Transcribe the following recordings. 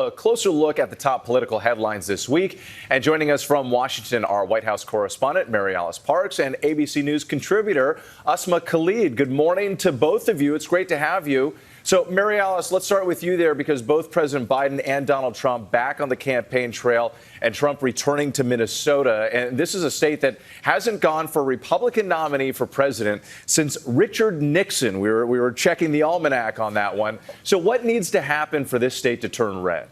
a closer look at the top political headlines this week. And joining us from Washington, our White House correspondent, MaryAlice Parks, and ABC News contributor, Usma Khalid. Good morning to both of you. It's great to have you. So, MaryAlice, let's start with you there, because both President Biden and Donald Trump back on the campaign trail, and Trump returning to Minnesota. And this is a state that hasn't gone for a Republican nominee for president since Richard Nixon. We were checking the almanac on that one. So what needs to happen for this state to turn red?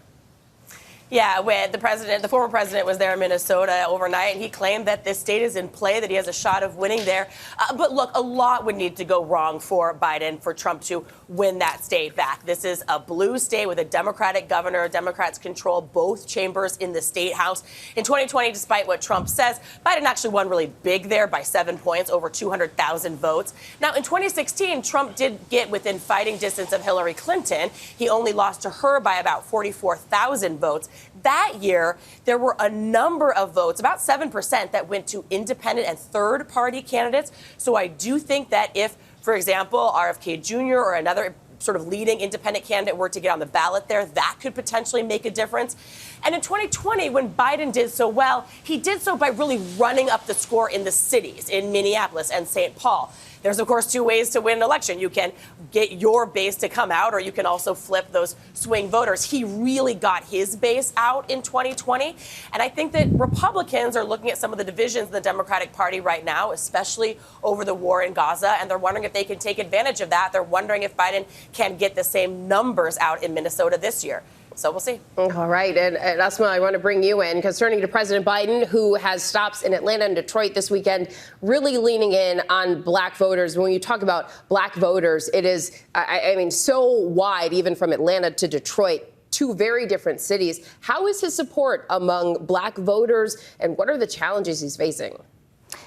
Yeah, when the former president was there in Minnesota overnight, and he claimed that this state is in play, that he has a shot of winning there. But look, a lot would need to go wrong for Biden, for Trump to win that state back. This is a blue state with a Democratic governor. Democrats control both chambers in the state house. In 2020, despite what Trump says, Biden actually won really big there by 7 points, over 200,000 votes. Now, in 2016, Trump did get within fighting distance of Hillary Clinton. He only lost to her by about 44,000 votes. That year, there were a number of votes, about 7%, that went to independent and third-party candidates. So I do think that if, for example, RFK Jr. or another sort of leading independent candidate were to get on the ballot there, that could potentially make a difference. And in 2020, when Biden did so well, he did so by really running up the score in the cities, in Minneapolis and St. Paul. There's, of course, two ways to win an election. You can get your base to come out, or you can also flip those swing voters. He really got his base out in 2020. And I think that Republicans are looking at some of the divisions in the Democratic Party right now, especially over the war in Gaza, and they're wondering if they can take advantage of that. They're wondering if Biden can get the same numbers out in Minnesota this year. So we'll see. All right. And Usma, I want to bring you in, because turning to President Biden, who has stops in Atlanta and Detroit this weekend, really leaning in on black voters. When you talk about black voters, it is, I mean, so wide, even from Atlanta to Detroit, two very different cities. How is his support among black voters, and what are the challenges he's facing?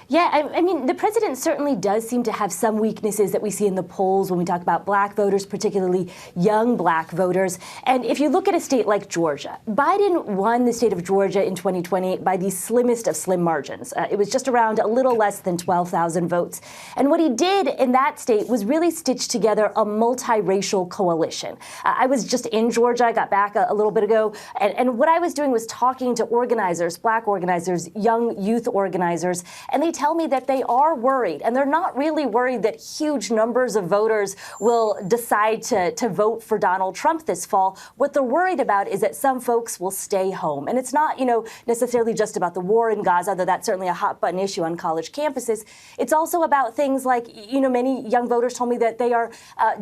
Yeah, I mean, the president certainly does seem to have some weaknesses that we see in the polls when we talk about black voters, particularly young black voters. And if you look at a state like Georgia, Biden won the state of Georgia in 2020 by the slimmest of slim margins. It was just around a little less than 12,000 votes. And what he did in that state was really stitch together a multiracial coalition. I was just in Georgia. I got back a little bit ago. And what I was doing was talking to organizers, black organizers, young youth organizers, and they tell me that they are worried, and they're not really worried that huge numbers of voters will decide to vote for Donald Trump this fall. What they're worried about is that some folks will stay home. And it's not, necessarily just about the war in Gaza, though that's certainly a hot button issue on college campuses. It's also about things like, many young voters told me that they are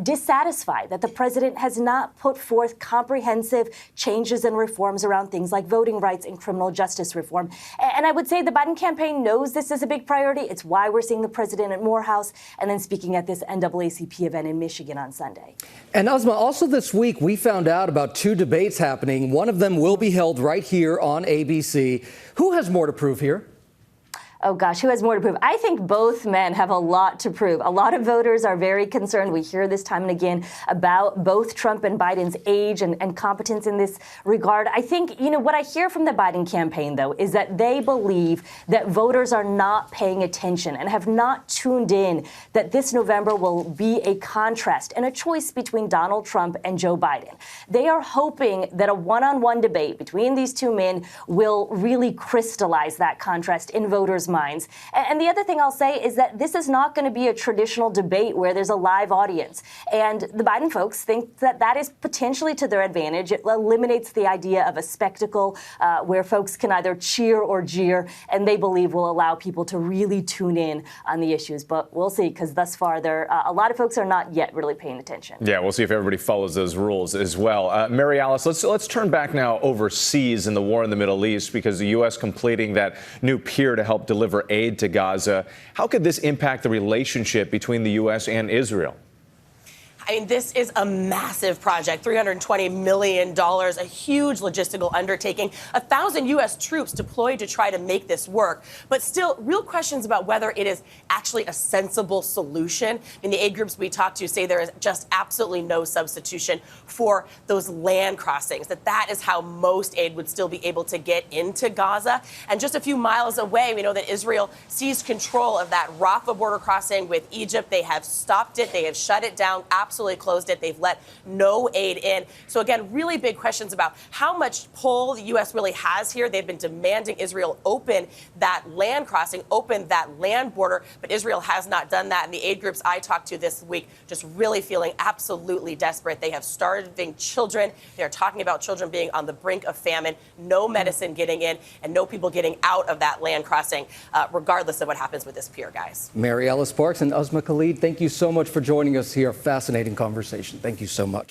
dissatisfied that the president has not put forth comprehensive changes and reforms around things like voting rights and criminal justice reform. And I would say the Biden campaign knows this is a big priority. It's why we're seeing the president at Morehouse and then speaking at this NAACP event in Michigan on Sunday. And Usma, also this week, we found out about two debates happening. One of them will be held right here on ABC. Who has more to prove here? Oh, gosh, who has more to prove? I think both men have a lot to prove. A lot of voters are very concerned. We hear this time and again about both Trump and Biden's age and competence in this regard. I think, what I hear from the Biden campaign, though, is that they believe that voters are not paying attention and have not tuned in that this November will be a contrast and a choice between Donald Trump and Joe Biden. They are hoping that a one-on-one debate between these two men will really crystallize that contrast in voters' minds. And the other thing I'll say is that this is not going to be a traditional debate where there's a live audience. And the Biden folks think that that is potentially to their advantage. It eliminates the idea of a spectacle where folks can either cheer or jeer, and they believe will allow people to really tune in on the issues. But we'll see, because thus far, a lot of folks are not yet really paying attention. Yeah, we'll see if everybody follows those rules as well. MaryAlice, let's turn back now overseas in the war in the Middle East, because the U.S. completing that new pier to help deliver aid to Gaza. How could this impact the relationship between the U.S. and Israel? I mean, this is a massive project, $320 million, a huge logistical undertaking, 1,000 U.S. troops deployed to try to make this work. But still, real questions about whether it is actually a sensible solution. In the aid groups we talked to say there is just absolutely no substitution for those land crossings, that is how most aid would still be able to get into Gaza. And just a few miles away, we know that Israel seized control of that Rafah border crossing with Egypt. They have stopped it. They have shut it down absolutely absolutely closed it. They've let no aid in. So again, really big questions about how much pull the U.S. really has here. They've been demanding Israel open that land crossing, open that land border, but Israel has not done that. And the aid groups I talked to this week just really feeling absolutely desperate. They have starving children. They're talking about children being on the brink of famine, no medicine getting in, and no people getting out of that land crossing, regardless of what happens with this pier, guys. MaryAlice Parks and Usma Khalid, thank you so much for joining us here. Fascinating conversation. Thank you so much.